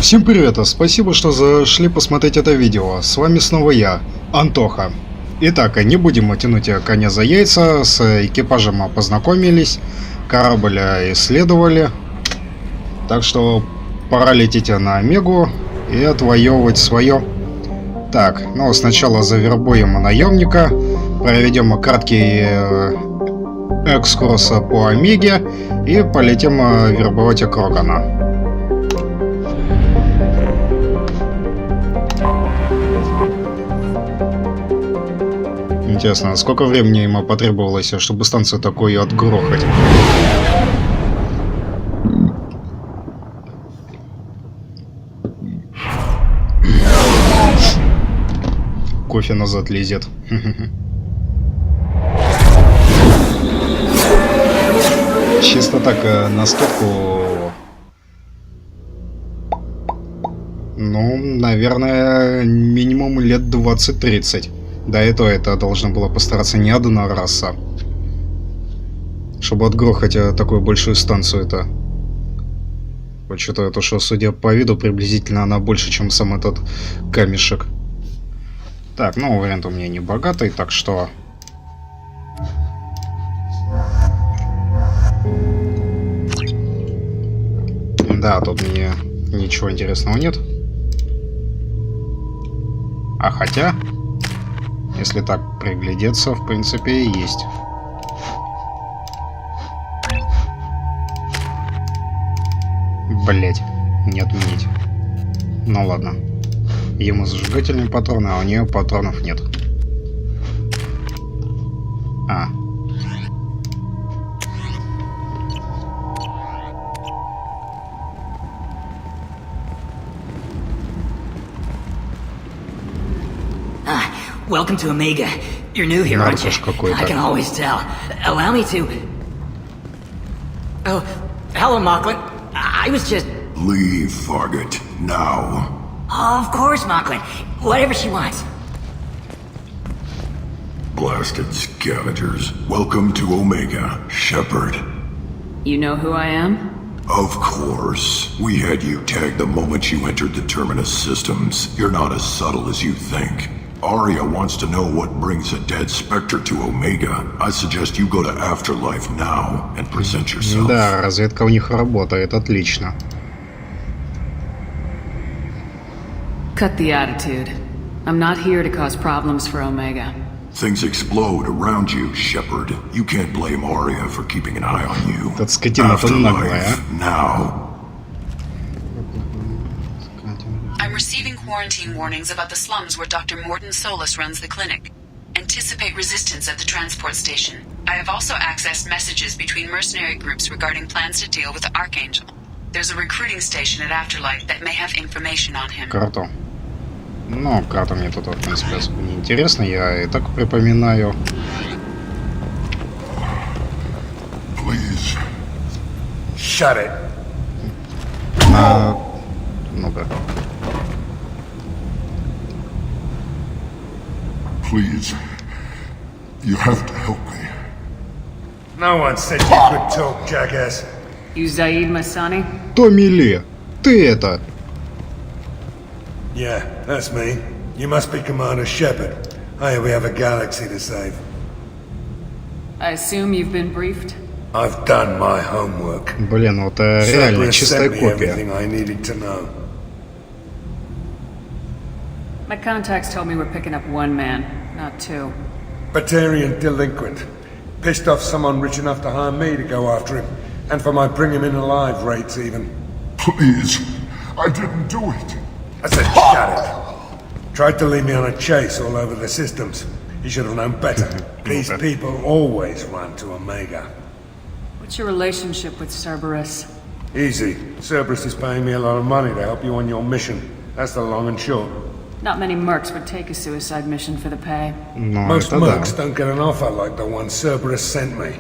Всем привет, спасибо, что зашли посмотреть это видео. С вами снова я, Антоха. Итак, не будем тянуть коня за яйца, с экипажем познакомились, корабль исследовали. Так что пора лететь на Омегу и отвоевывать свое. Так, ну сначала завербуем наемника, проведем краткий экскурс по Омеге и полетим вербовать Крогана. Интересно, сколько времени ему потребовалось, чтобы станцию такую отгрохать? Кофе назад лезет. Чисто так, на стопку. Ну, наверное, минимум лет 20-30. До этого это должна была постараться не одна раса, чтобы отгрохать такую большую станцию. Это, учитывая то, что, судя по виду, приблизительно она больше, чем сам этот камешек. Так, ну вариант у меня не богатый, так что... Да, тут мне ничего интересного нет. А хотя... Если так приглядеться, в принципе, и есть. Блять, не отменить. Ну ладно. Ему зажигательные патроны, а у нее патронов нет. А. Welcome to Omega. You're new here, aren't you? I can always tell. Allow me to... Oh, hello, Mocklin. I was just... Leave, Fargate, now. Oh, of course, Mocklin. Whatever she wants. Blasted scavengers. Welcome to Omega, Shepard. You know who I am? Of course. We had you tagged the moment you entered the Terminus systems. You're not as subtle as you think. Arya wants to know what brings a dead Spectre to Omega. I suggest you go to Afterlife now and present yourself. Да, разведка у них работает отлично. Cut the attitude. I'm not here to cause problems for Omega. Things explode around you, Shepard. You can't blame Arya for keeping an eye on you. Этот скотина-то наглая. Now. I'm receiving quarantine warnings about the slums where Dr. Morton Solus runs the clinic. Anticipate resistance at the transport station. I have also accessed messages between mercenary groups regarding plans to deal with the Archangel. There's a recruiting station at Afterlife that may have information on him. Карту. Ну, карта мне тут, в принципе, особо не интересна, я и так припоминаю. Please. Shut it. Ну-ка. Please, you have to help me. No one said you could talk, jackass. You Zaid Masani? Томми Ли, ты это... Yeah, that's me. You must be Commander Shepard. Hey, we have a galaxy to save. I assume you've been briefed? I've done my homework. Блин, вот реально чистая копия. Everything I needed to know. My contacts told me we're picking up one man, not two. Batarian delinquent. Pissed off someone rich enough to hire me to go after him. And for my bring him in alive rates even. Please, I didn't do it. I said shut it. Tried to lead me on a chase all over the systems. He should have known better. These people always run to Omega. What's your relationship with Cerberus? Easy. Cerberus is paying me a lot of money to help you on your mission. That's the long and short. Not many mercs would take a suicide mission for the pay. Most mercs don't get an offer like the one Cerberus sent me.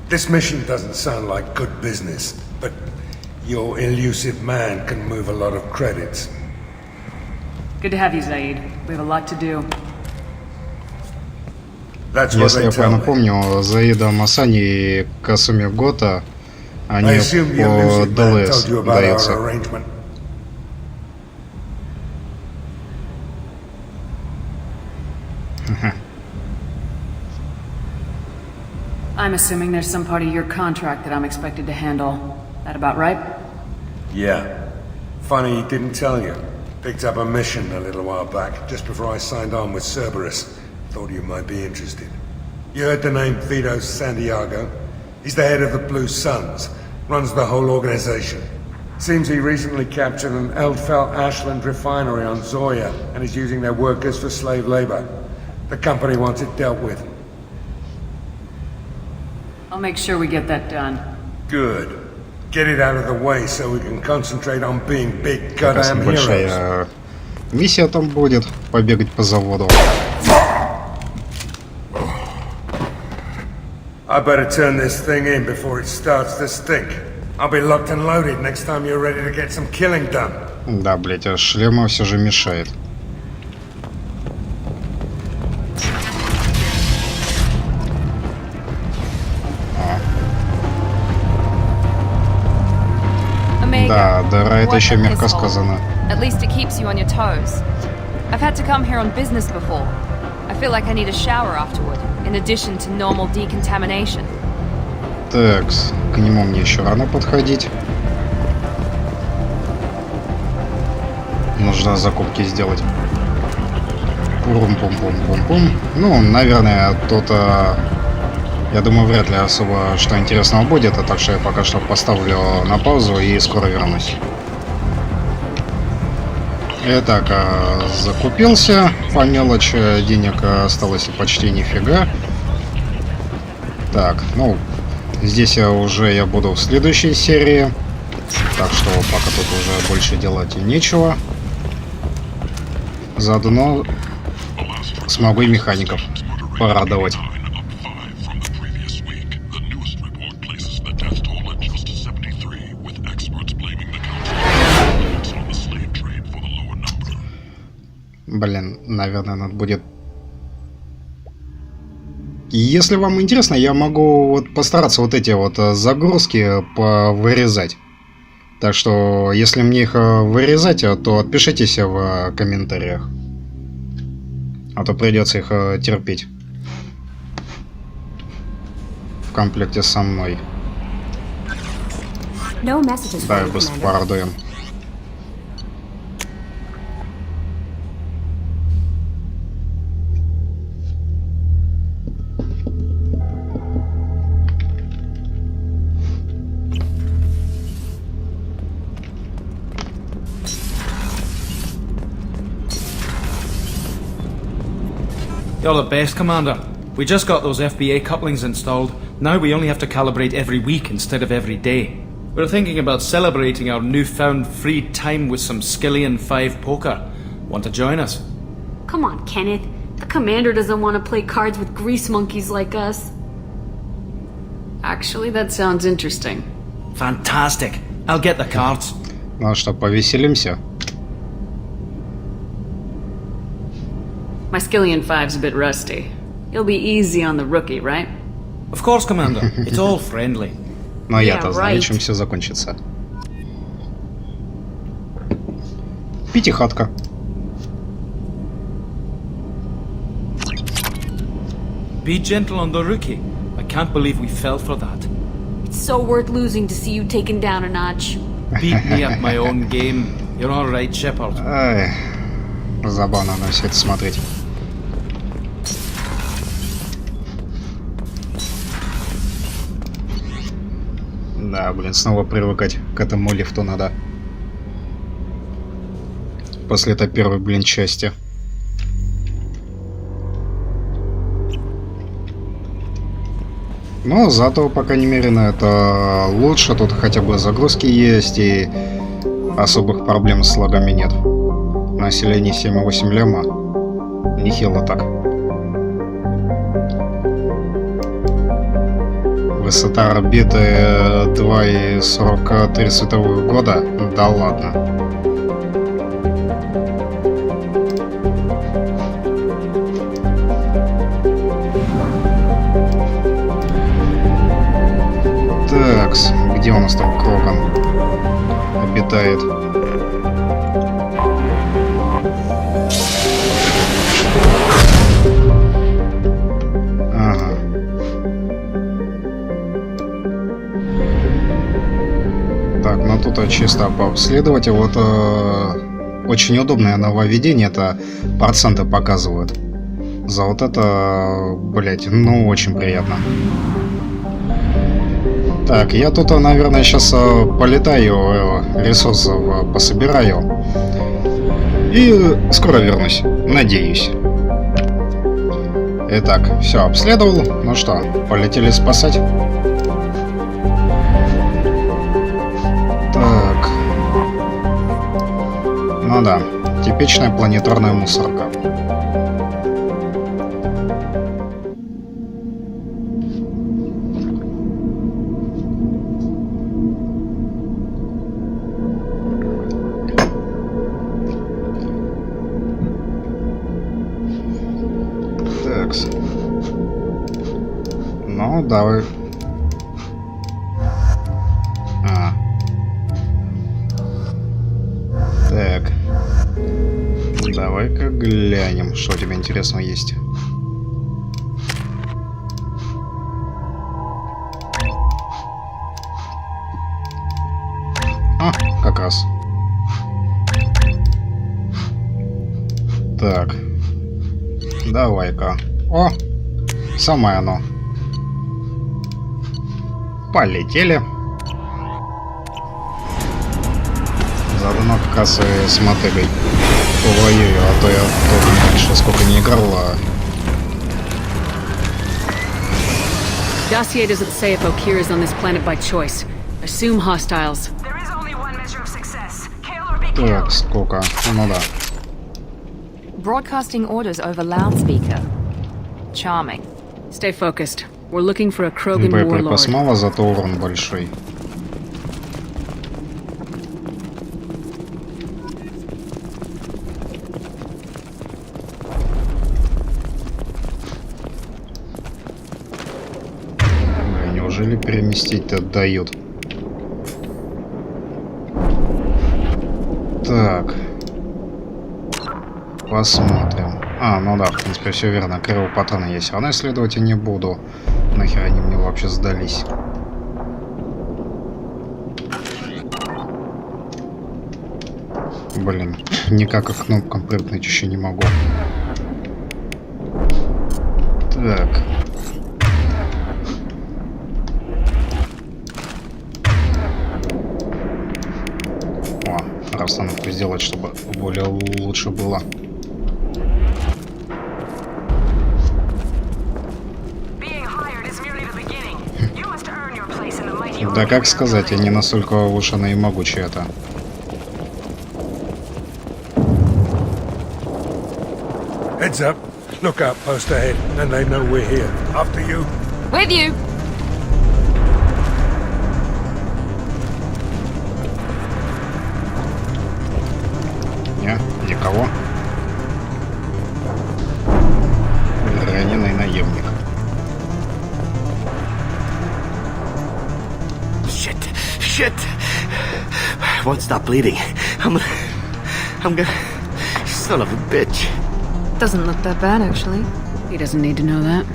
This mission doesn't sound like good business, but your elusive man can move a lot of credits. Good to have you, Zaid. We have a lot to do. Если я правильно помню, Заида Масани и Касуми Гота, они по ДЛС даются. I'm assuming there's some part of your contract that I'm expected to handle. That about right? Yeah. Funny he didn't tell you. Picked up a mission a little while back, just before I signed on with Cerberus. Thought you might be interested. You heard the name Vito Santiago? He's the head of the Blue Suns. Runs the whole organization. Seems he recently captured an Eldfell Ashland refinery on Zoya and is using their workers for slave labor. The company wants it dealt with. I'll make sure we get that done. Good. Get it out of the way so we can concentrate on being big goddamn heroes. Большая миссия там будет, побегать по заводу. I better turn this thing in before it starts to stink. I'll be locked and loaded next time you're ready to get some killing done. Да, блять, а шлема все же мешает. Да, дыра это еще мягко сказано. At least it keeps you on your toes. I've had to come here on business before. I feel like I need a shower afterward, in addition to normal decontamination. Такс, к нему мне еще рано подходить. Нужно закупки сделать. Пум-пум-пум-пум-пум. Ну, наверное, тут, я думаю, вряд ли особо что интересного будет, а так что я пока что поставлю на паузу и скоро вернусь. Итак, закупился по мелочи, денег осталось почти нифига. Так, ну, здесь я буду в следующей серии, так что пока тут уже больше делать нечего. Заодно смогу и механиков порадовать. Блин, наверное, надо будет... Если вам интересно, я могу вот постараться вот эти вот загрузки повырезать. Так что, если мне их вырезать, то отпишитесь в комментариях. А то придется их терпеть. В комплекте со мной. Давай быстро порадуем. You're the best, Commander. We just got those FBA couplings installed. Now we only have to calibrate every week instead of every day. We're thinking about celebrating our newfound free time with some Skillian 5 poker. Want to join us? Come on, Kenneth. The Commander doesn't want to play cards with grease monkeys like us. Actually, that sounds interesting. Fantastic. I'll get the cards. Ну что, повеселимся? My Skillian 5's a bit rusty. You'll be easy on the rookie, right? Of course, Commander. It's all friendly. Но я-то знаю, чем все закончится. Пятихатка. Be gentle on the rookie. I can't believe we fell for that. It's so worth losing to see you taken down a notch. Beat me at my own game. You're all right, Shepard. Ай, забавно на все это смотреть. Да, блин, снова привыкать к этому лифту надо. После этой первой, блин, части. Но зато, по крайней мере, на это лучше. Тут хотя бы загрузки есть и особых проблем с лагами нет. Население 7,8 лема. Нехило так. Высота орбиты 2,43 световых года? Да ладно. Такс, где у нас там Крокон обитает? чисто пообследовать. И вот очень удобное нововведение, это проценты показывают. За вот это, блять, ну очень приятно. Так, я тут, наверное, сейчас полетаю, ресурсов пособираю. И скоро вернусь, надеюсь. Итак, все обследовал. Ну что, полетели спасать? Так. Ну да, типичная планетарная мусорка. Ну, давай. Так. Давай-ка глянем, что у тебя интересного есть. Как раз. Так. Давай-ка. О! Самое оно. Полетели. Заодно как раз и с мотыгой повоюю, а то я тоже раньше сколько не играл. Dossier doesn't say if Okir is on this planet by choice. Assume hostiles. Так, сколько? Ну да. Broadcasting orders over loudspeaker. Charming. Stay focused. We're looking for a Krogan Боеприпас warlord. мало, зато урон большой. Неужели переместить-то дают? Так. Посмотрим. Ну да, в принципе, все верно. Кривого патрона я все равно исследовать и не буду. Нахер они мне вообще сдались? Блин, никак к кнопкам прыгнуть еще не могу. Так. Расстановку сделать, чтобы более лучше было. Да как сказать, я не настолько уж она и могучая это. Heads up. Lookout post ahead, and they know we're here. After you. With you! Не, никого. Раненый наемник. Shit! Won't stop bleeding. I'm gonna... Son of a bitch. Doesn't look that bad, actually. He doesn't need to know that.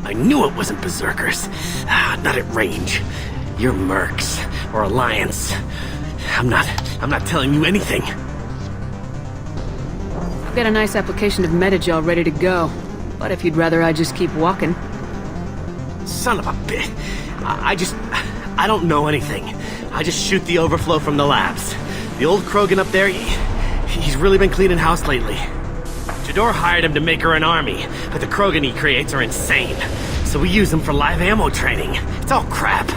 I knew it wasn't berserkers. Not at range. You're mercs. Or Alliance. I'm not telling you anything. I've got a nice application of metagel ready to go. But if you'd rather I just keep walking. Son of a bitch. I don't know anything. I just shoot the overflow from the labs. The old Krogan up there, he's really been cleaning house lately. Jador hired him to make her an army, but the Krogan he creates are insane. So we use them for live ammo training. It's all crap.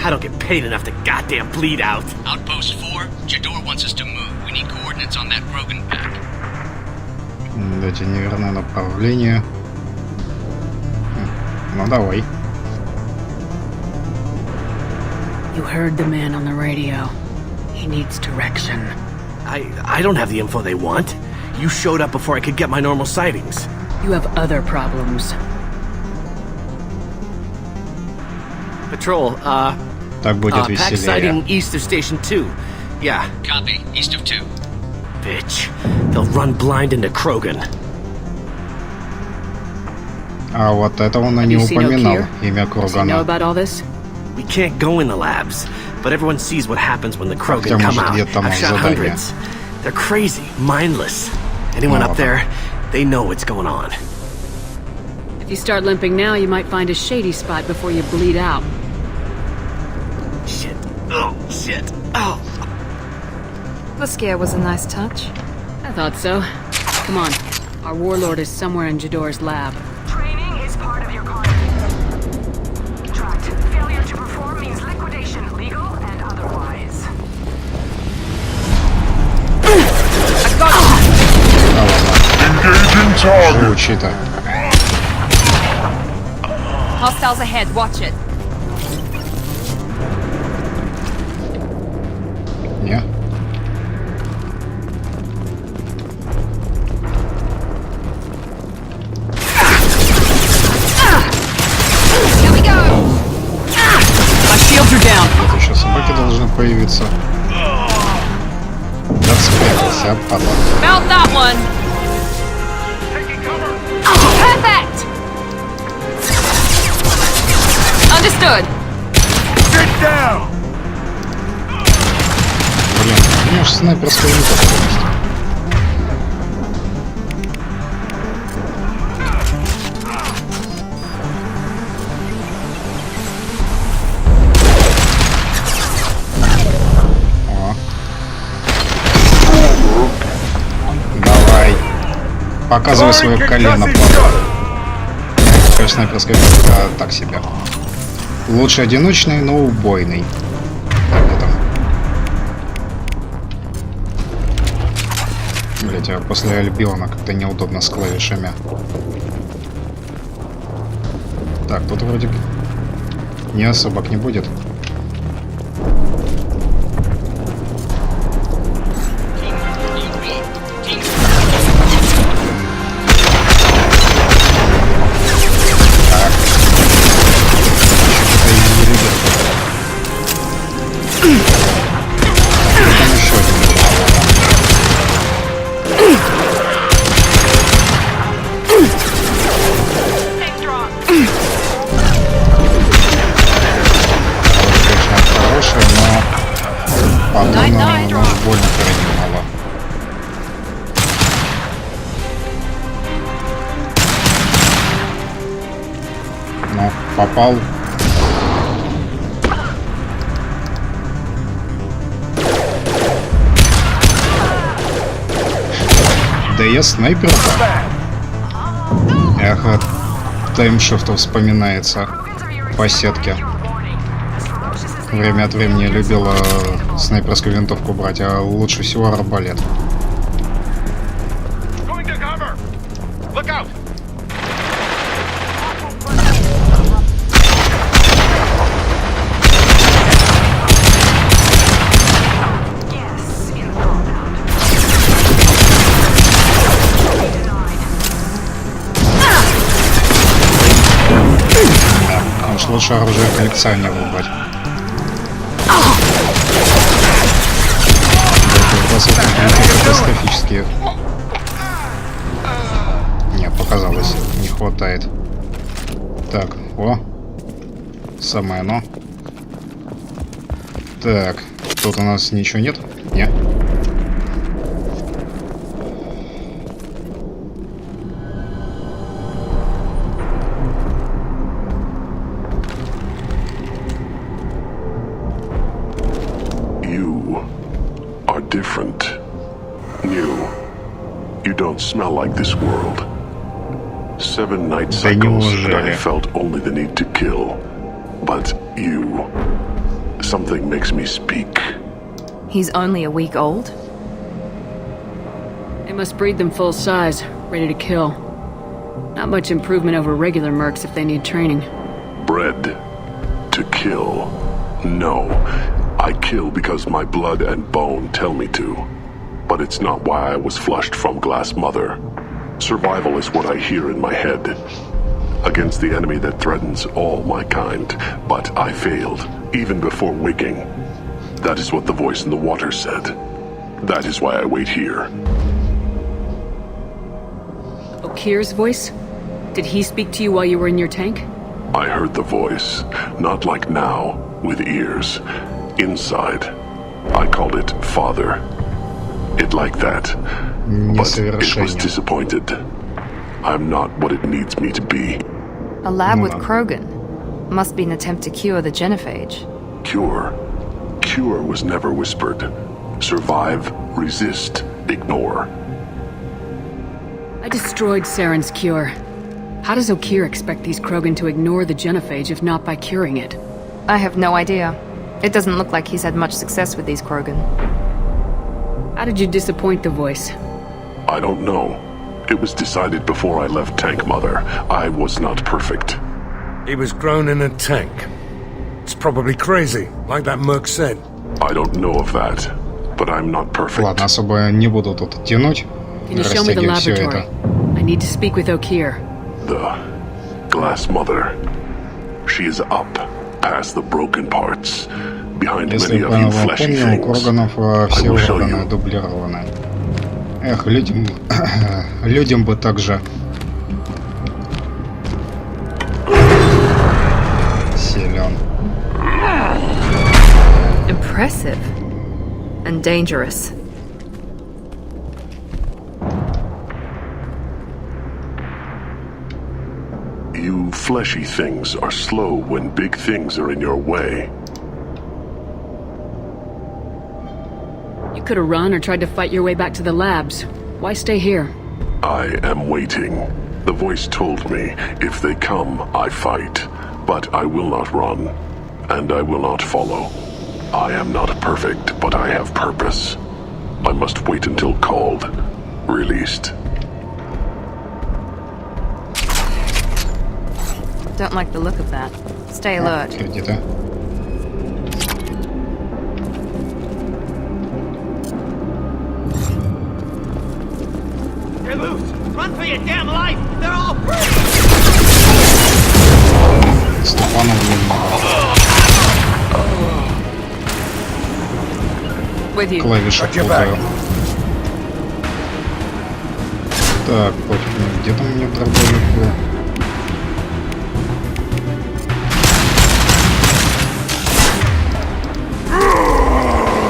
I don't get paid enough to goddamn bleed out. Outpost 4, Jador wants us to move. We need coordinates on that Krogan pack. Дайте неверное направление. Ну давай. You heard the man on the radio. He needs direction. I don't have the info they want. You showed up before I could get my normal sightings. You have other problems. Patrol, Так будет pack веселее. sighting east of Station 2. Yeah. Copy, east of 2. Bitch. They'll run blind into Krogan. А вот этого он и не упоминал. Имя Does he know Крогана. about all this? We can't go in the labs, but everyone sees what happens when the Krogan Хотя, come может, out. где-то там I've shot задание. hundreds. They're crazy, mindless. Anyone Ну, up there, they know what's going on. If you start limping now, you might find a shady spot before you bleed out. Shit. Oh, shit. Oh. The scare was a nice touch. I thought so. Come on. Our warlord is somewhere in Jador's lab. Training is part of your contract. Failure to perform means liquidation, legal and otherwise. I got you! Engaging target. Живучи-то. Hostiles ahead, watch it. Не? Here we go! My shields are down. Где-то еще собаки должны появиться. Да спрятался, падла. Found that one! Perfect! Understood. Блин, у меня же снайперская винтовка есть. О. Давай. Показывай свое колено, падла. Конечно, снайперская винтовка так себе. Лучше одиночный, но убойный. Так, где там? Блять, а после Альбиона как-то неудобно с клавишами. Так, тут вроде не собак не будет. Больно перенимало. Ну, попал. Да я снайпер-то. Эх, от таймшифта вспоминается по сетке. Время от времени любила снайперскую винтовку брать, а лучше всего арбалет. Да, уж лучше оружие коллекционеров брать. Катастрофические. Не, показалось, не хватает. Так, о, самое оно. Так, тут у нас ничего нет? Не. Different. New. You don't smell like this world. 7 night cycles and I felt only the need to kill. But you... Something makes me speak. He's only a week old? They must breed them full size, ready to kill. Not much improvement over regular mercs if they need training. Bred to kill. No. I kill because my blood and bone tell me to. But it's not why I was flushed from Glass Mother. Survival is what I hear in my head. Against the enemy that threatens all my kind. But I failed, even before waking. That is what the voice in the water said. That is why I wait here. Okir's voice? Did he speak to you while you were in your tank? I heard the voice, not like now, with ears. Inside. I called it Father. It like that. But it was disappointed. I'm not what it needs me to be. A lab with Krogan. Must be an attempt to cure the genophage. Cure? Cure was never whispered. Survive, resist, ignore. I destroyed Saren's cure. How does Okir expect these Krogan to ignore the genophage if not by curing it? I have no idea. It doesn't look like he's had much success with these Krogan. How did you disappoint the voice? I don't know. It was decided before I left Tank Mother. I was not perfect. He was grown in a tank. It's probably crazy, like that merc said. I don't know of that, but I'm not perfect. Ладно, особо не буду тут тянуть. Can you show me the laboratory? I need to speak with Okir. The Glass Mother. She is up, past the broken parts, behind Если many of you fleshy помню, у things. Kroganов все органы дублированы. Эх, людям бы так же. Силен. Impressive. And dangerous. You fleshy things are slow when big things are in your way. You could have run or tried to fight your way back to the labs. Why stay here? I am waiting. The voice told me, if they come, I fight. But I will not run. And I will not follow. I am not perfect, but I have purpose. I must wait until called. Released. Don't like the look of that. Stay alert. Где-то. They're loose! Run for your damn life! They're all Стефанов немного. With you. Клавиши путаю. Так, где там у меня дробовик был?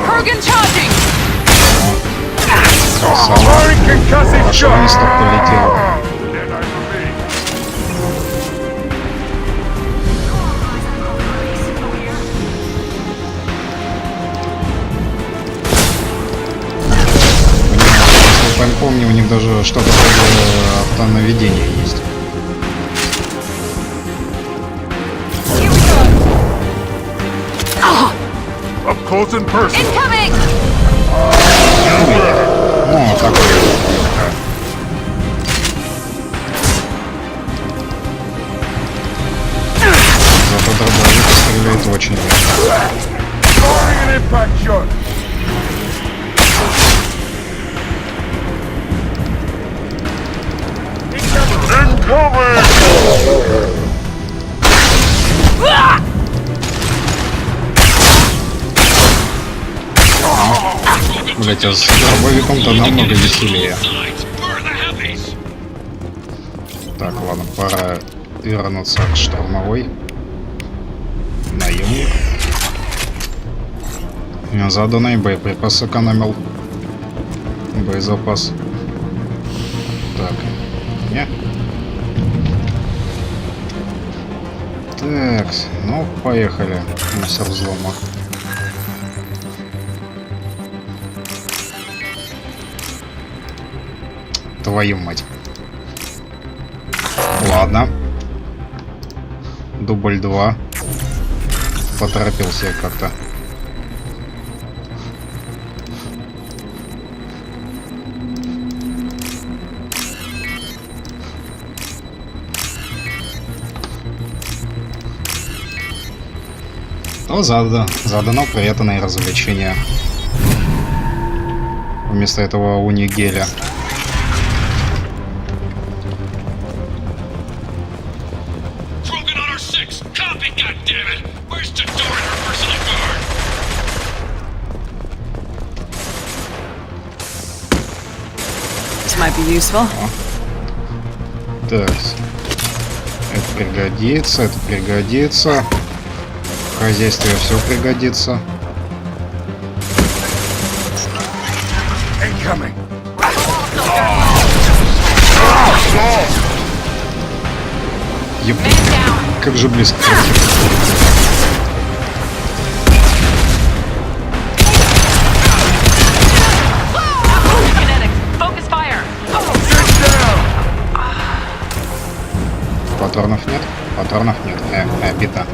Krogan charging! Машинист полетел. Я помню, у них даже что-то такое автонаведение есть. Up close and personal. Incoming! Ну, такой. Зато дробовик стреляет очень легко. Блять, а с дробовиком-то намного веселее. Так, ладно, пора вернуться к штурмовой. Наемник. Заданный боеприпас сэкономил. Боезапас. Так. Не. Так, ну поехали. Мастер взлома. Твою мать. Ладно. Дубль 2. Поторопился я как-то. Ну, задано приятное развлечение. Вместо этого унигеля. Might be useful. Так. Это пригодится, это пригодится. В хозяйстве все пригодится. Еп, как же близко. Патронов нет? Патронов нет. Обида.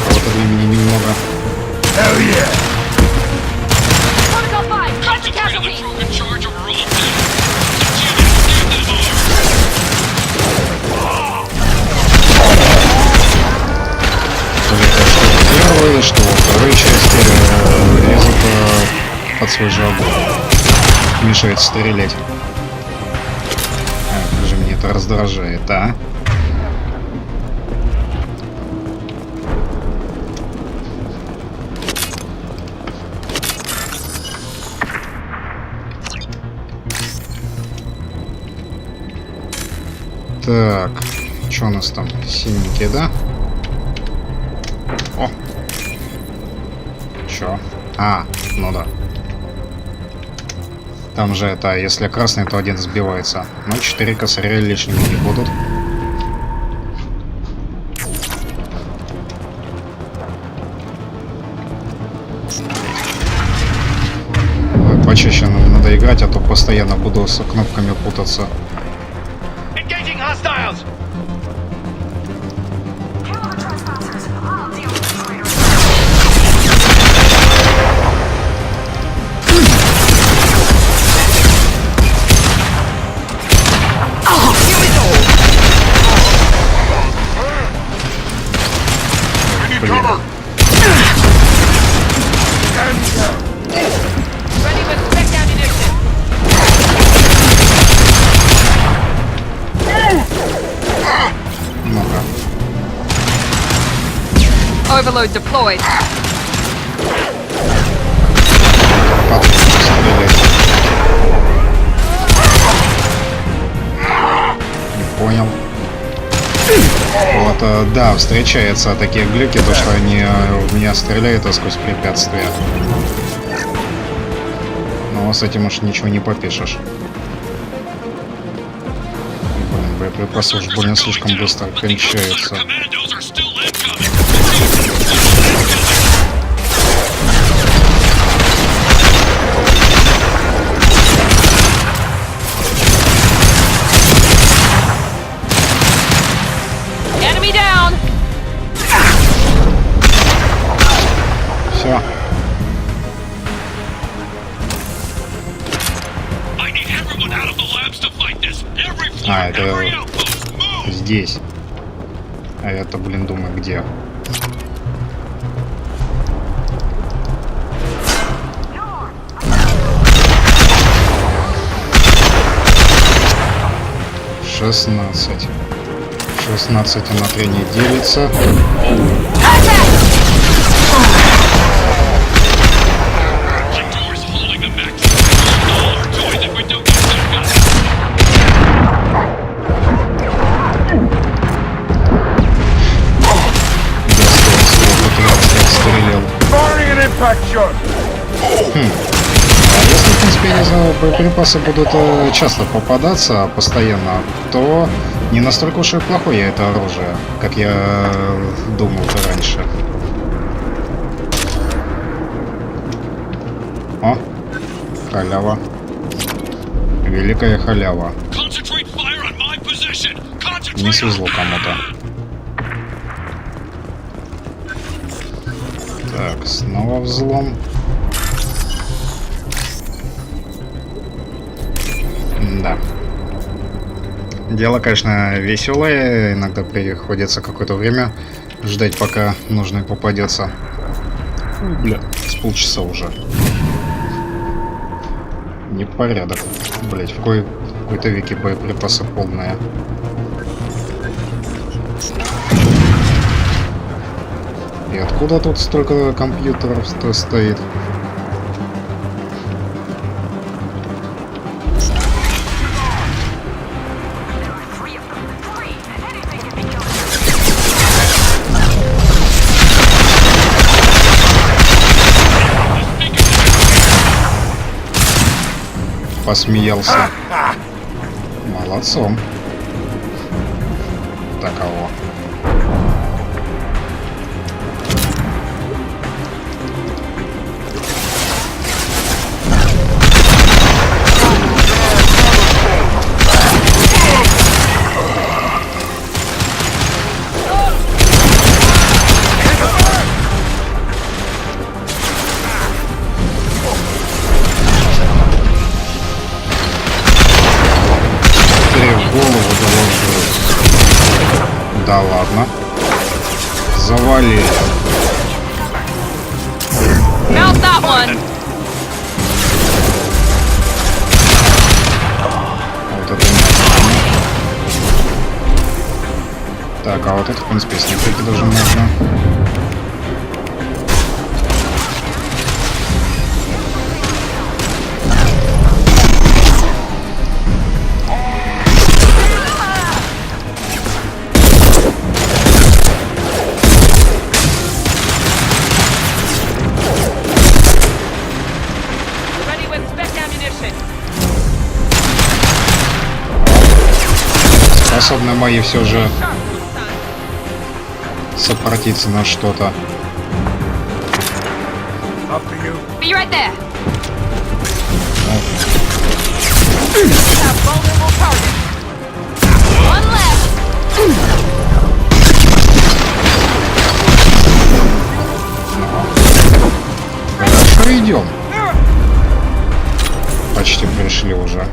Какого-то времени немного. Что во второй части лезут под свой же огонь. Мешает стрелять. Как же меня это раздражает, а? Так, что у нас там? Синенькие, да? О! Чё? А, ну да. Там же это, если красный, то один сбивается. Но 4 косаря лишними не будут. Почаще надо играть, а то постоянно буду с кнопками путаться. Overload deployed. Не понял. Вот, да, встречаются такие глюки, то что они в меня стреляют сквозь препятствия. Но с этим уж ничего не попишешь. Блин, боеприпасы уж больно слишком быстро кончаются. Все. А, это здесь. А это, блин, думаю, где? Шестнадцать. 16 на 3 не делится. Если, в принципе, боеприпасы будут часто попадаться постоянно, то не настолько уж и плохое это оружие, как я думал-то раньше. О, халява. Великая халява. Не свезло кому-то. Так, снова взлом. Да. Дело, конечно, веселое. Иногда приходится какое-то время ждать, пока нужный попадется. Бля, полчаса уже. Непорядок. Блять, в какой-то веке боеприпасы полные. И откуда тут столько компьютеров-то стоит? Посмеялся. Молодцом. Таково. Да ладно. Завали. Mount that one. Вот это. Так, а вот это, в принципе, с нефрики даже можно. Способны мои все же сопротивиться на что-то. Be right there. One left. Хорошо, идем. Почти пришли уже.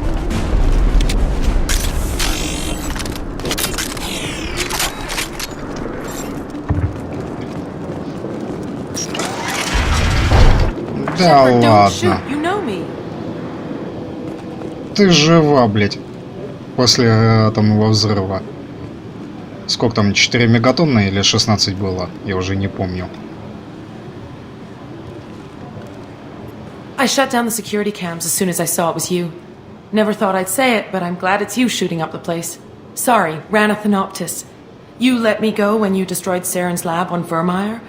Да ладно. Ты жива, блядь. После атомного взрыва. Сколько там, 4 мегатонны или 16 было? Я уже не помню. I shut down the security cams as soon as I saw it was you. Never thought I'd say it, but I'm glad it's you shooting up the place. Sorry, ran a Thanoptis. You let me go when you destroyed Saren's lab on Vermeer.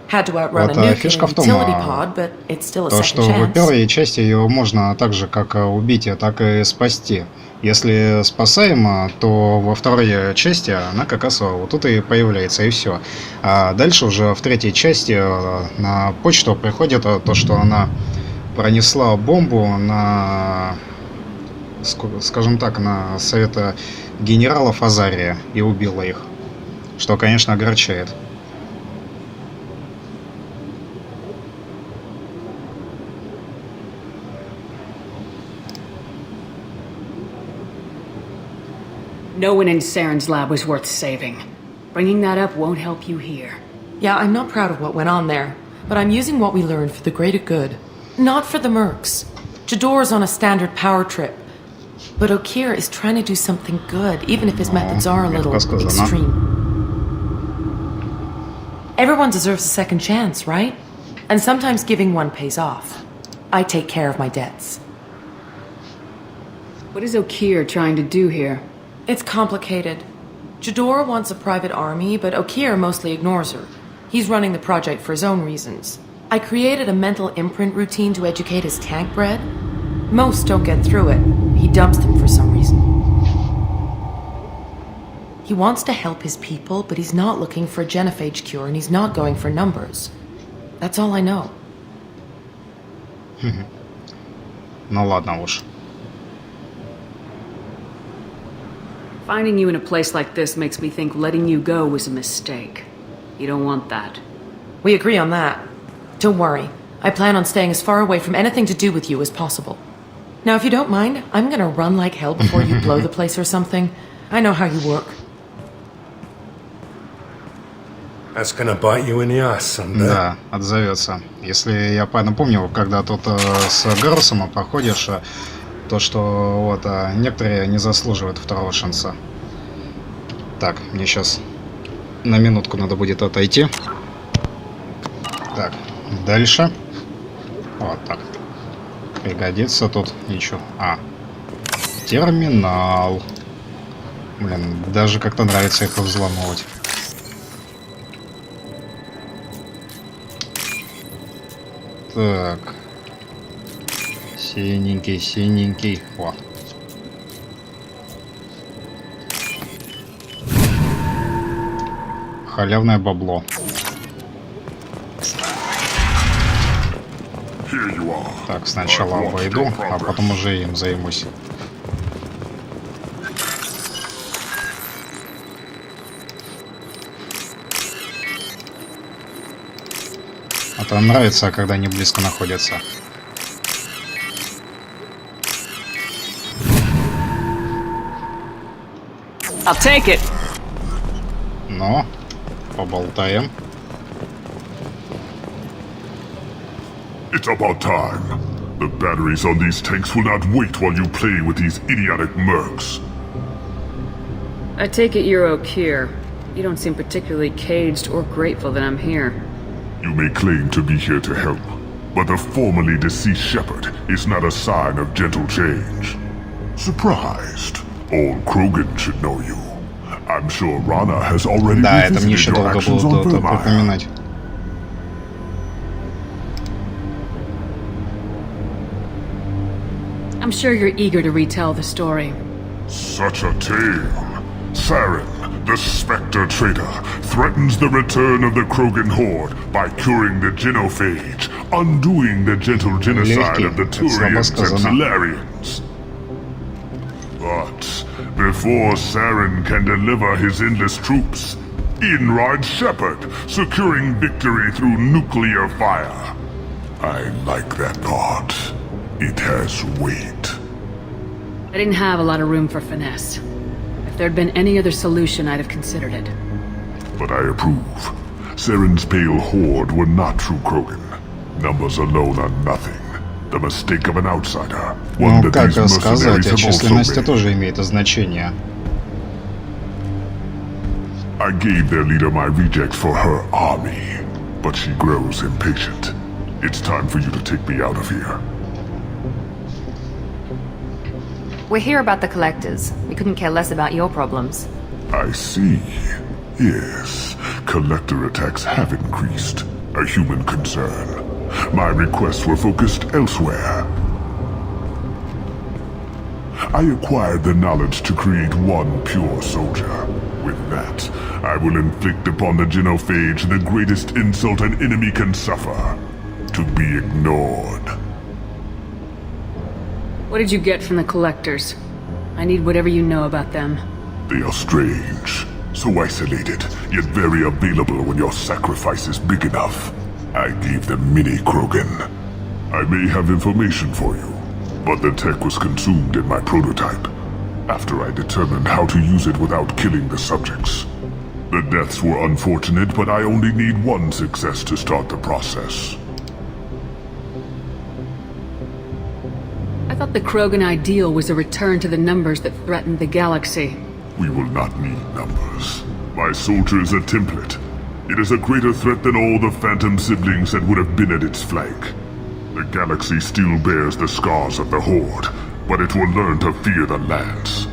Had to outrun a nuke in an utility pod, but it's still a то, second что chance. в первой части его можно так же, как убить, так и спасти. Если спасаемо, то во второй части она как раз вот тут и появляется, и все. А дальше уже в третьей части на почту приходит то, что она пронесла бомбу на, скажем так, на совета генералов Азария и убила их. Что, конечно, огорчает. No one in Saren's lab was worth saving. Bringing that up won't help you here. Yeah, I'm not proud of what went on there, but I'm using what we learned for the greater good. Not for the mercs. Jador's on a standard power trip. But Okir is trying to do something good, even if his methods are a little extreme. Everyone deserves a second chance, right? And sometimes giving one pays off. I take care of my debts. What is Okir trying to do here? It's complicated. Jador wants a private army, but Okir mostly ignores her. He's running the project for his own reasons. I created a mental imprint routine to educate his tank bred. Most don't get through it. He dumps them for some reason. He wants to help his people, but he's not looking for a genophage cure, and he's not going for numbers. That's all I know. Ну ладно уж. Finding you in a place like this makes me think letting you go was a mistake. You don't want that. We agree on that. Don't worry. I plan on staying as far away from anything to do with you as possible. Now, if you don't mind, I'm gonna run like hell before you blow the place or something. I know how you work. That's gonna bite you in the ass someday. Да, отзовется. Если я правильно помню, когда тут с Гарусом проходишь, то что вот некоторые не заслуживают второго шанса. Так, мне сейчас на минутку надо будет отойти. Так, дальше. Вот так. Пригодится тут еще. Терминал. Блин, даже как-то нравится их взламывать. Так. Синенький, синенький. О. Халявное бабло. Так, сначала обойду, а потом уже им займусь. Это нравится, когда они близко находятся. I'll take it. Ну, поболтаем. It's about time. The batteries on these tanks will not wait while you play with these idiotic mercs. I take it you're O'Keer. You don't seem particularly caged or grateful that I'm here. You may claim to be here to help, but the formerly deceased shepherd is not a sign of gentle change. Surprised? All Krogan should know you. I'm sure Rana has already Да, это мне еще revisited your долго actions было on Vermire. припоминать. I'm sure you're eager to retell the story. Such a tale. Saren, the Spectre traitor, threatens the return of the Krogan horde by curing the genophage, undoing the gentle genocide of the Turians and Solarians. But before Saren can deliver his endless troops, in rides Shepard, securing victory through nuclear fire. I like that thought. It has weight. I didn't have a lot of room for finesse. If there'd been any other solution, I'd have considered it. But I approve. Saren's pale horde were not true Krogan. Numbers alone are nothing. The mistake of an outsider. One Ну, that как these сказать, mercenaries have also численность made. тоже имеет значение. I gave their leader my rejects for her army, but she grows impatient. It's time for you to take me out of here. We're here about the collectors. We couldn't care less about your problems. I see. Yes, collector attacks have increased. A human concern. My requests were focused elsewhere. I acquired the knowledge to create one pure soldier. With that, I will inflict upon the genophage the greatest insult an enemy can suffer. To be ignored. What did you get from the collectors? I need whatever you know about them. They are strange. So isolated, yet very available when your sacrifice is big enough. I gave them mini Krogan. I may have information for you, but the tech was consumed in my prototype, after I determined how to use it without killing the subjects. The deaths were unfortunate, but I only need one success to start the process. I thought the Krogan ideal was a return to the numbers that threatened the galaxy. We will not need numbers. My soldier is a template. It is a greater threat than all the phantom siblings that would have been at its flank. The galaxy still bears the scars of the Horde, but it will learn to fear the Lance.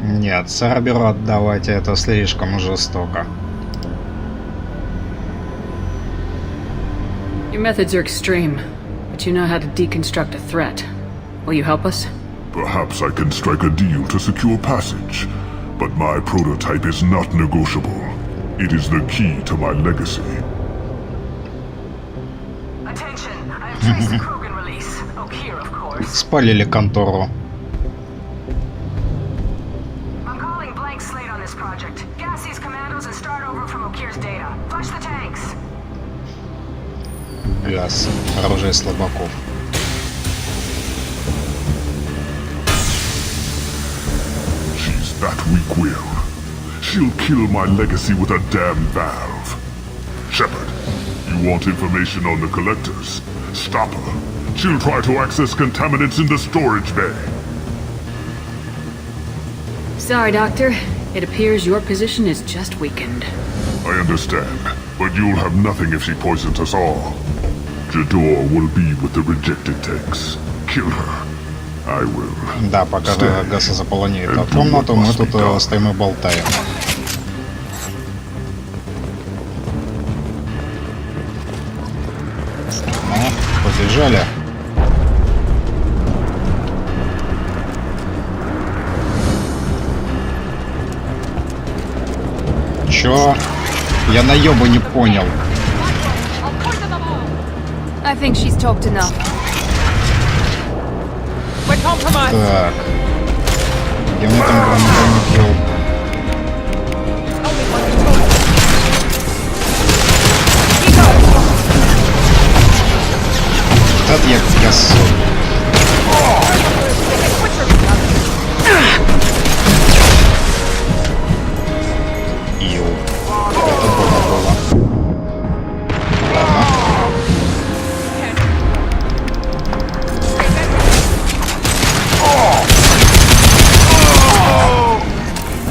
Нет, Церберу отдавать это слишком жестоко. Your methods are extreme, but you know how to deconstruct a threat. Will you help us? Perhaps I can strike a deal to secure passage, but my prototype is not negotiable. It is the key to my legacy. Attention, I have traced the Krogan release. O'Keer, of course. Спалили контору. I'm calling blank slate on this project. Gas these commandos and start over from O'Keer's data. Flush the tanks. Газ. Оружие слабаков. She's that weak-willed. She'll kill my legacy with a damn valve. Shepard, you want information on the collectors? Stop her. She'll try to access contaminants in the storage bay. Sorry, Doctor. It appears your position is just weakened. I understand, but you'll have nothing if she poisons us all. Jador will be with the rejected tanks. Kill her. I will. Да, пока Гаса заполоняет комнату, мы тут стоим и болтаем. Ну, побежали. Чё? Я наёбу не понял. I think she's talked enough. Так. Я мне там главный убил. Тут я косой. Ил. Это было. Ладно.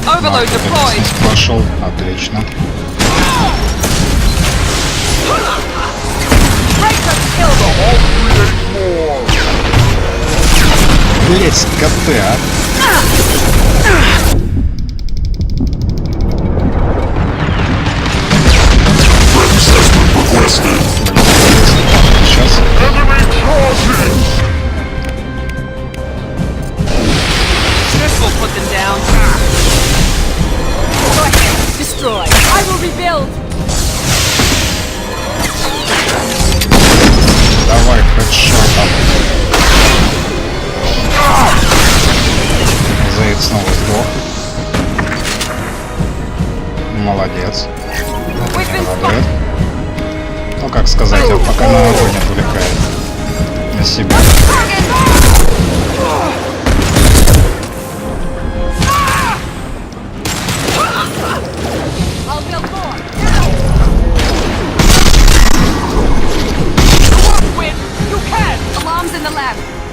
Overload deployed. Пошел, отлично. Блять, скоты, а! Сейчас. This will put them down. Go ahead, destroy. I will rebuild. Давай, хедшотом. Заяц снова сдох. Молодец. Радует. Ну, как сказать, пока на огонь отвлекает на себя.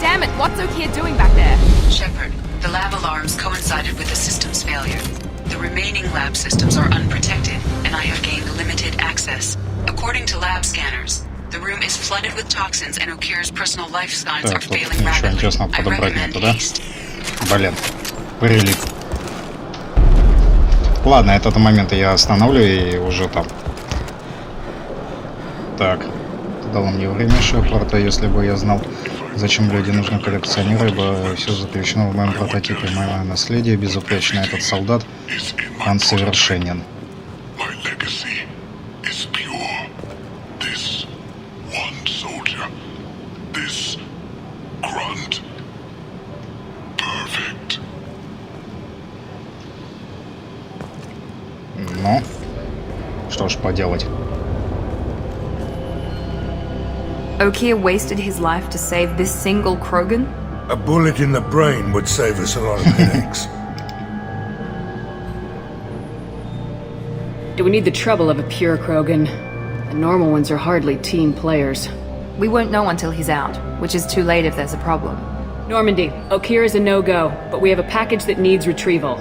Damn it, what's Okia doing back there? Shepard, the lab alarms coincided with the system's failure. The remaining lab systems are unprotected, and I have gained limited access. According to lab scanners, the room is flooded with toxins and Okir's personal life signs are failing rapidly. I recommend haste. Блин, прилип. Ладно, этот момент я остановлю и уже там. Так, дало мне время Шепарда, если бы я знал, зачем люди нужны коллекционеры, ибо все заключено в моем прототипе. Мое наследие безупречно. Этот солдат, он совершенен. Ну, что ж поделать. Okia wasted his life to save this single Krogan? A bullet in the brain would save us a lot of headaches. Do we need the trouble of a pure Krogan? The normal ones are hardly team players. We won't know until he's out, which is too late if there's a problem. Normandy, Okir is a no-go, but we have a package that needs retrieval.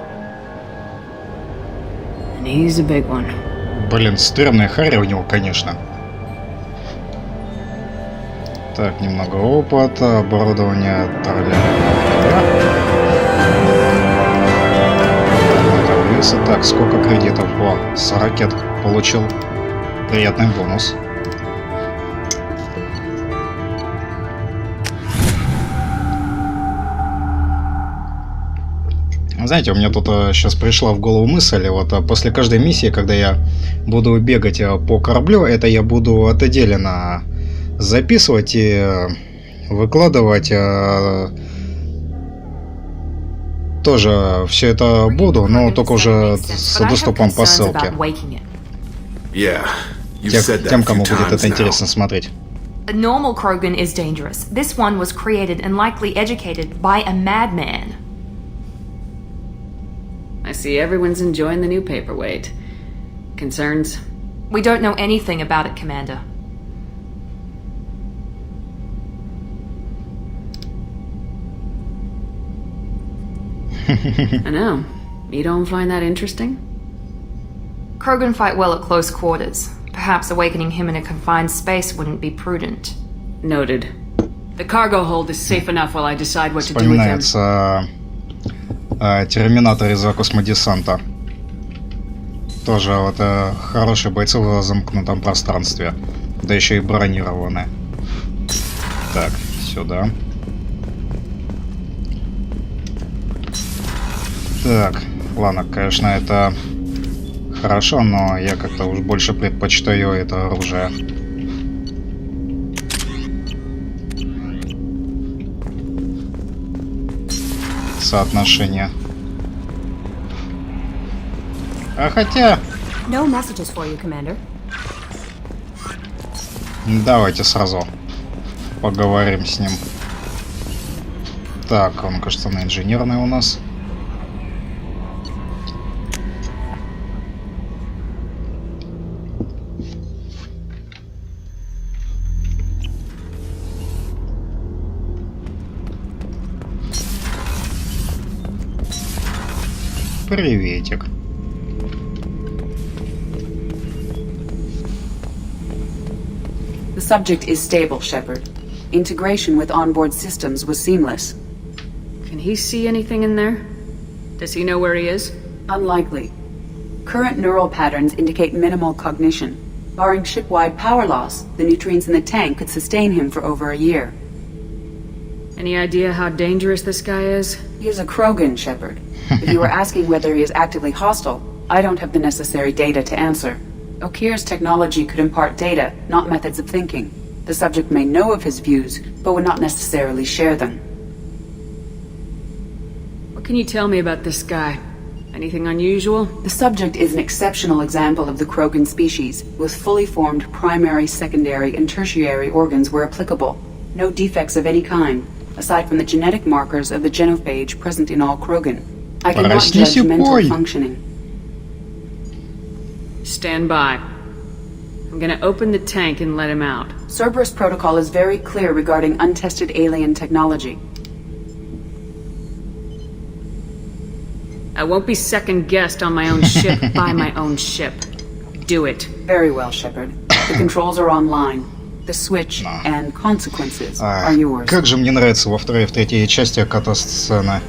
And he's a big one. Блин, стрёмная харя у него, конечно. Так, немного опыта, оборудование Так, сколько кредитов? О, с ракет получил приятный бонус. Знаете, у меня тут сейчас пришла в голову мысль, вот после каждой миссии, когда я буду бегать по кораблю, это я буду отдельно записывать и выкладывать. Тоже все это буду, но только уже с доступом по ссылке. Тем, кому будет это интересно смотреть. A normal Krogan is dangerous. This one was created and likely educated by a madman. I see everyone's enjoying the new paperweight. Concerns? We don't know anything about it, Commander. I know. You don't find that interesting? Krogan fight well at close quarters. Perhaps awakening him in a confined space wouldn't be prudent. Noted. The cargo hold is safe enough while I decide what to do with him. Вспоминается терминатор из космодесанта. Тоже вот хорошие бойцы в замкнутом пространстве. Да еще и бронированные. Так, сюда. Так, ладно, конечно, это хорошо, но я как-то уж больше предпочитаю это оружие. Соотношение. А хотя... No messages for you, Commander. Давайте сразу поговорим с ним. Так, он, кажется, на инженерной у нас. Приветик. The subject is stable, Shepard. Integration with onboard systems was seamless. Can he see anything in there? Does he know where he is? Unlikely. Current neural patterns indicate minimal cognition. Barring ship-wide power loss, the nutrients in the tank could sustain him for over a year. Any idea how dangerous this guy is? He is a Krogan, Shepard. If you were asking whether he is actively hostile, I don't have the necessary data to answer. Okir's technology could impart data, not methods of thinking. The subject may know of his views, but would not necessarily share them. What can you tell me about this guy? Anything unusual? The subject is an exceptional example of the Krogan species, with fully formed primary, secondary, and tertiary organs where applicable. No defects of any kind, aside from the genetic markers of the genophage present in all Krogan. I cannot judge mental functioning. Stand by. I'm gonna open the tank and let him out. Cerberus protocol is very clear regarding untested alien technology. I won't be second-guessed on my own ship by my own ship. Do it. Very well, Shepard. The controls are online. The switch and consequences are yours. Как же мне нравится во второй и в третьей части ката-сцены.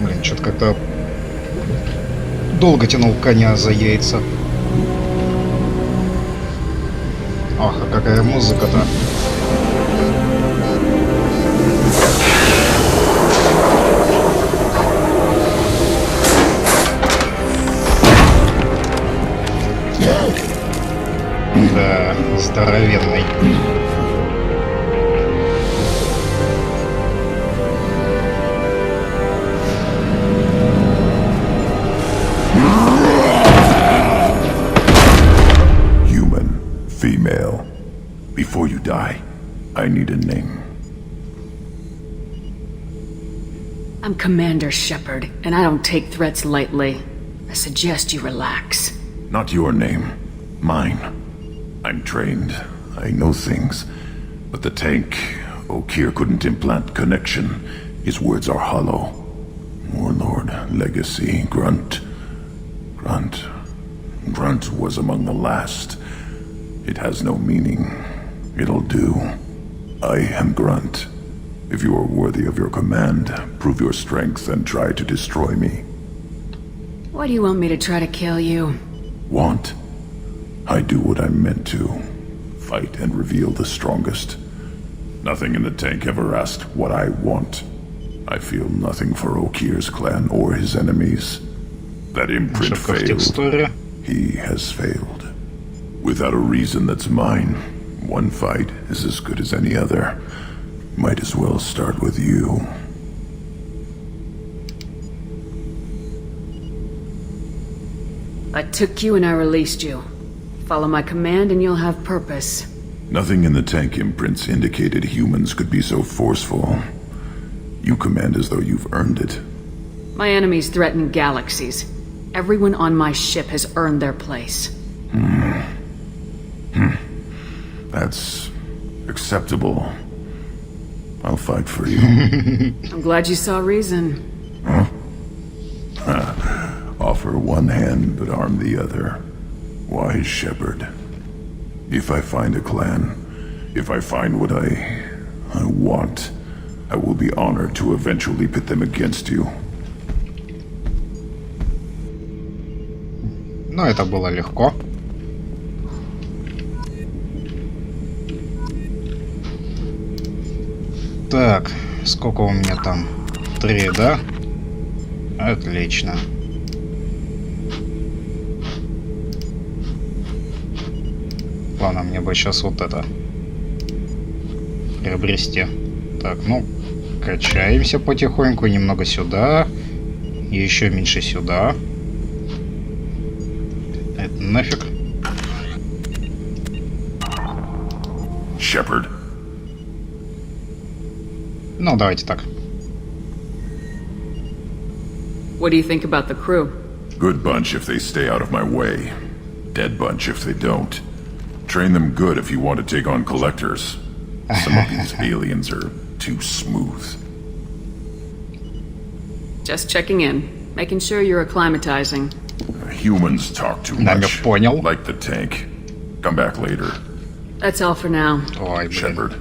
Блин, что-то как-то долго тянул коня за яйца. Ах, а какая музыка-то. Да, здоровенный. Female. Before you die, I need a name. I'm Commander Shepard, and I don't take threats lightly. I suggest you relax. Not your name. Mine. I'm trained. I know things. But the tank, Okir couldn't implant connection. His words are hollow. Warlord, Legacy, Grunt. Grunt was among the last. It has no meaning. It'll do. I am Grunt. If you are worthy of your command, prove your strength and try to destroy me. Why do you want me to try to kill you? Want? I do what I'm meant to. Fight and reveal the strongest. Nothing in the tank ever asked what I want. I feel nothing for Okir's clan or his enemies. That imprint failed. He has failed. Without a reason that's mine, one fight is as good as any other. Might as well start with you. I took you and I released you. Follow my command and you'll have purpose. Nothing in the tank imprints indicated humans could be so forceful. You command as though you've earned it. My enemies threaten galaxies. Everyone on my ship has earned their place. That's acceptable. I'll fight for you. I'm glad you saw reason. Huh? Offer one hand, but arm the other. Wise shepherd. If I find a clan, if I find what I want, I will be honored to eventually pit them against you. Но это было легко. Так, сколько у меня там? 3, да? Отлично. Ладно, мне бы сейчас вот это приобрести. Так, ну, качаемся потихоньку. Немного сюда. И еще меньше сюда. Это нафиг. Shepherd. Ну, давайте так. What do you think about the crew? Good bunch if they stay out of my way. Dead bunch if they don't. Train them good if you want to take on collectors. Some of these aliens are too smooth. Just checking in. Making sure you're acclimatizing. Humans talk too much. Понял. Like the tank. Come back later. That's all for now. Ой, блин. Shepherd.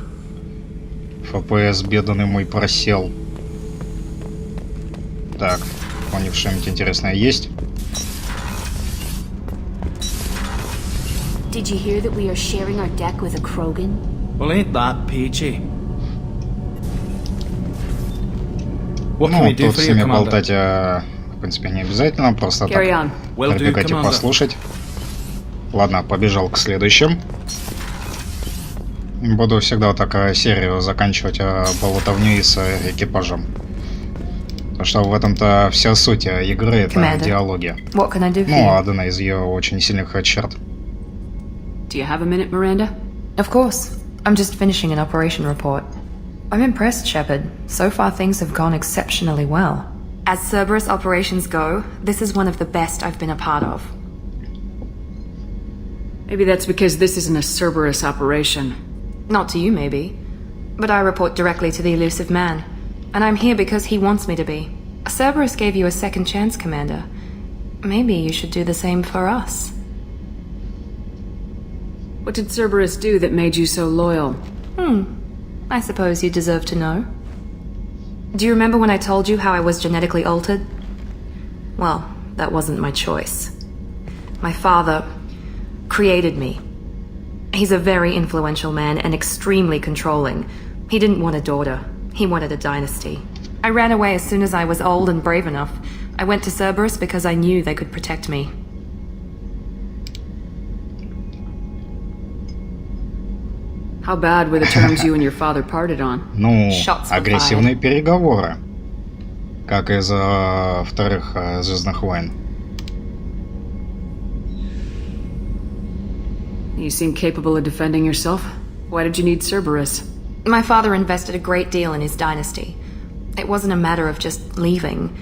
ФПС беданный мой просел. Так, у них что-нибудь интересное есть? Did you hear that we are sharing our deck with a Krogan? Well, ain't that peachy? What can Ну, we do тут for с you, ними Commander? болтать, в принципе, не обязательно, просто Carry так on. Will do, прибегать и Commander. послушать. Ладно, побежал к следующим. Буду всегда вот так серию заканчивать болтовней с экипажем. Потому что в этом-то вся суть игры, это Commander, диалоги. What can I do for Ну, you? одна из ее очень сильных черт. Do you have a minute, Miranda? Of course. I'm just finishing an operation report. I'm impressed, Shepard. So far things have gone exceptionally well. As Cerberus operations go, this is one of the best I've been a part of. Maybe that's because this isn't a Cerberus operation. Not to you, maybe. But I report directly to the elusive man. And I'm here because he wants me to be. Cerberus gave you a second chance, Commander. Maybe you should do the same for us. What did Cerberus do that made you so loyal? I suppose you deserve to know. Do you remember when I told you how I was genetically altered? Well, that wasn't my choice. My father created me. He's a very influential man and extremely controlling. He didn't want a daughter. He wanted a dynasty. I ran away as soon as I was old and brave enough. I went to Cerberus because I knew they could protect me. How bad were the terms you and your father parted on? Ну, Shots were агрессивные переговоры. Как из вторых «Звездных войн». You seem capable of defending yourself. Why did you need Cerberus? My father invested a great deal in his dynasty. It wasn't a matter of just leaving.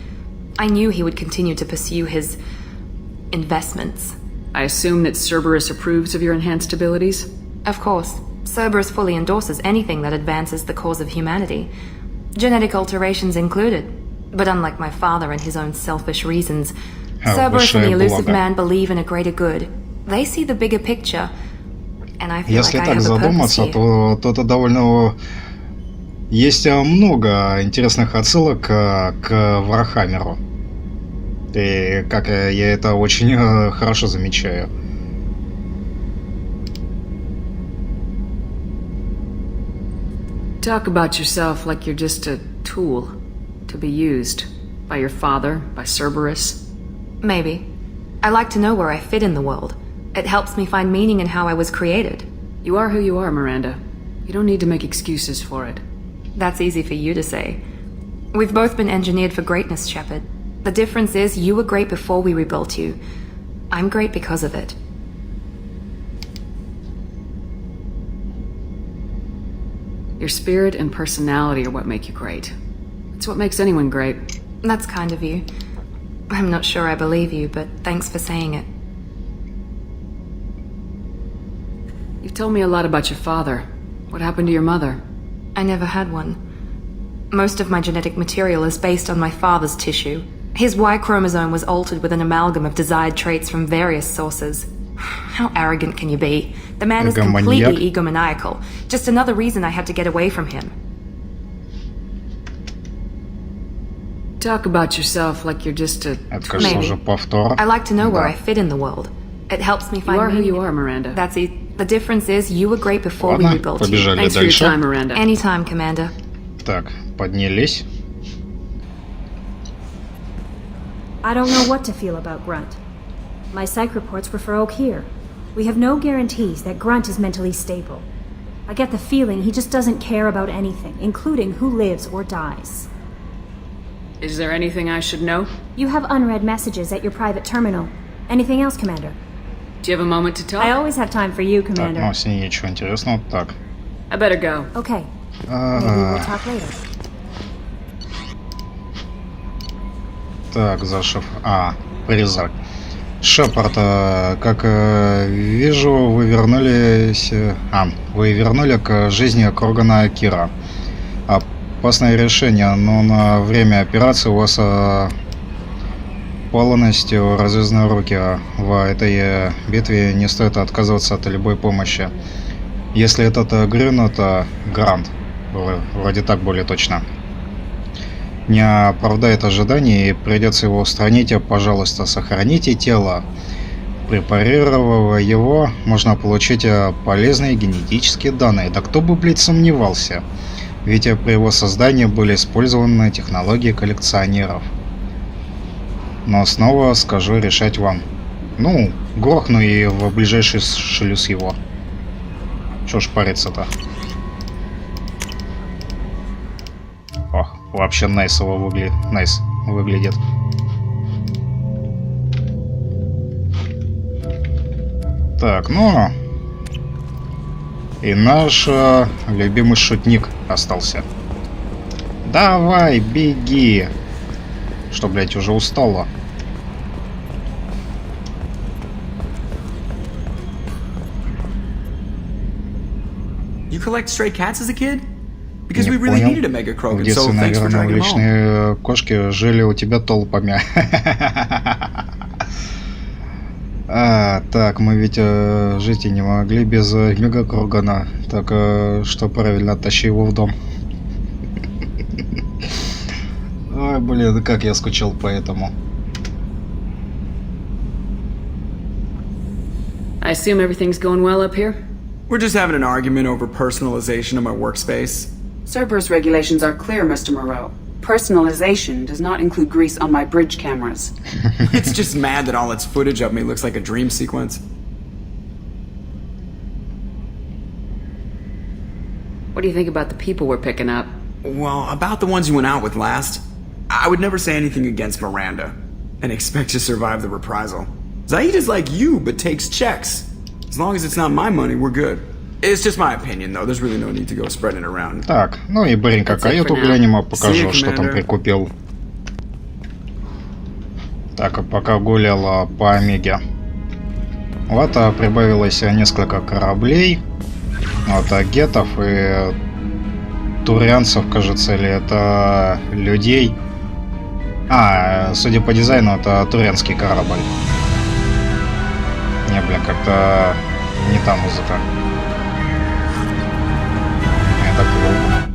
I knew he would continue to pursue his investments. I assume that Cerberus approves of your enhanced abilities? Of course. Cerberus fully endorses anything that advances the cause of humanity. Genetic alterations included. But unlike my father and his own selfish reasons, Cerberus and the elusive man believe in a greater good. They see the bigger picture. And I feel Если like I так have a purpose задуматься, here. то это довольно... Есть много интересных отсылок к Вархаммеру. И как я это очень хорошо замечаю. Talk about yourself like you're just a tool to be used by your father, by Cerberus. Maybe. I like to know where I fit in the world. It helps me find meaning in how I was created. You are who you are, Miranda. You don't need to make excuses for it. That's easy for you to say. We've both been engineered for greatness, Shepard. The difference is you were great before we rebuilt you. I'm great because of it. Your spirit and personality are what make you great. It's what makes anyone great. That's kind of you. I'm not sure I believe you, but thanks for saying it. You've told me a lot about your father. What happened to your mother? I never had one. Most of my genetic material is based on my father's tissue. His Y chromosome was altered with an amalgam of desired traits from various sources. How arrogant can you be? The man is completely egomaniacal. Just another reason I had to get away from him. Talk about yourself like you're just a... Maybe. I like to know where I fit in the world. It helps me find You are who meaning. you are, Miranda. That's it. The difference is you were great before we rebuilt you. Thanks for your time, Miranda. Anytime, Commander. Так, поднялись. I don't know what to feel about Grunt. My psych reports refer Oak here. We have no guarantees that Grunt is mentally stable. I get the feeling he just doesn't care about anything, including who lives or dies. Is there anything I should know? You have unread messages at your private terminal. Anything else, Commander? Do you have a moment to talk? I always have time for you, Commander. Так, ну, с ней ничего интересного. Так. I better go. Okay. Maybe we'll talk later. Так, зашив. Призрак. Шепард, как вижу, вы вернулись... вы вернули к жизни Крогана Кира. Опасное решение, но на время операции у вас полностью развязаны руки. В этой битве не стоит отказываться от любой помощи. Если этот Грюн, это Грант. Вроде так более точно. Не оправдает ожиданий и придется его устранить. Пожалуйста, сохраните тело. Препарировав его, можно получить полезные генетические данные. Да кто бы, блядь, сомневался. Ведь при его создании были использованы технологии коллекционеров. Но снова скажу, решать вам. Ну, грохну и в ближайший шлюз его. Чё ж париться-то? Ох, вообще найсово выглядит. Так, ну... И наш любимый шутник остался. Давай, беги! Что, блядь, уже устало? You collect stray cats as a kid? Because we really needed a mega Krogan, so thanks for dragging them home. Уличные кошки жили у тебя толпами. Так, мы ведь жить и не могли без мега Крогана. Так что правильно, тащи его в дом. Ой, блин, как я скучал по этому. I assume everything's going well up here? We're just having an argument over personalization of my workspace. Cerberus regulations are clear, Mr. Moreau. Personalization does not include grease on my bridge cameras. It's just mad that all its footage of me looks like a dream sequence. What do you think about the people we're picking up? Well, about the ones you went out with last, I would never say anything against Miranda and expect to survive the reprisal. Zaid is like you, but takes checks. As long as it's not my money, we're good. It's just my opinion, though. There's really no need to go spreading it around. Так, ну и быренько каюту глянем, покажу, что там прикупил. Так, а пока гуляла по Омеге. Вот прибавилось несколько кораблей. Вот гетов и турианцев, кажется, или это людей. Судя по дизайну, это турианский корабль. Не, блин, как-то не та музыка. Это круто.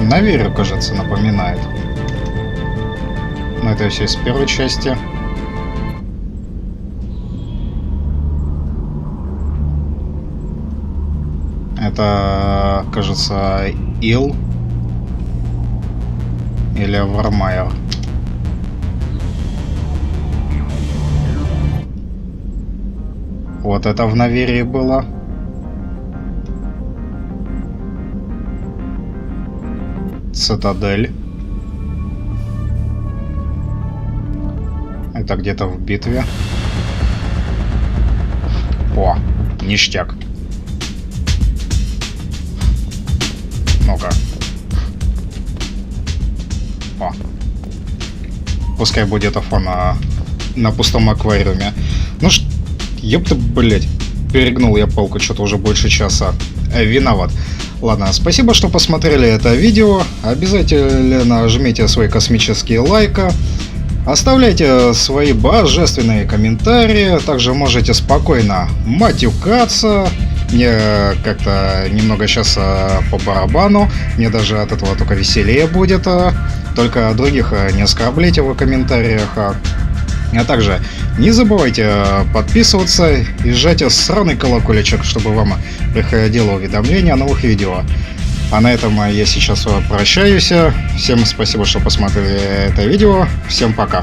Наверю, кажется, напоминает. Но это все из первой части. Это, кажется, Ил или Вармайер. Вот это в Наверии было. Цитадель. Это где-то в битве. О, ништяк. Ну-ка. О. Пускай будет фон на пустом аквариуме. Ну что, ёпта, блять. Перегнул я палку, что-то уже больше часа. Виноват. Ладно, спасибо, что посмотрели это видео. Обязательно жмите свои космические лайки. Оставляйте свои божественные комментарии. Также можете спокойно матюкаться. Мне как-то немного сейчас по барабану. Мне даже от этого только веселее будет. Только других не оскорбляйте в комментариях. А также не забывайте подписываться и жать сраный колокольчик, чтобы вам приходило уведомление о новых видео. А на этом я сейчас прощаюсь. Всем спасибо, что посмотрели это видео. Всем пока.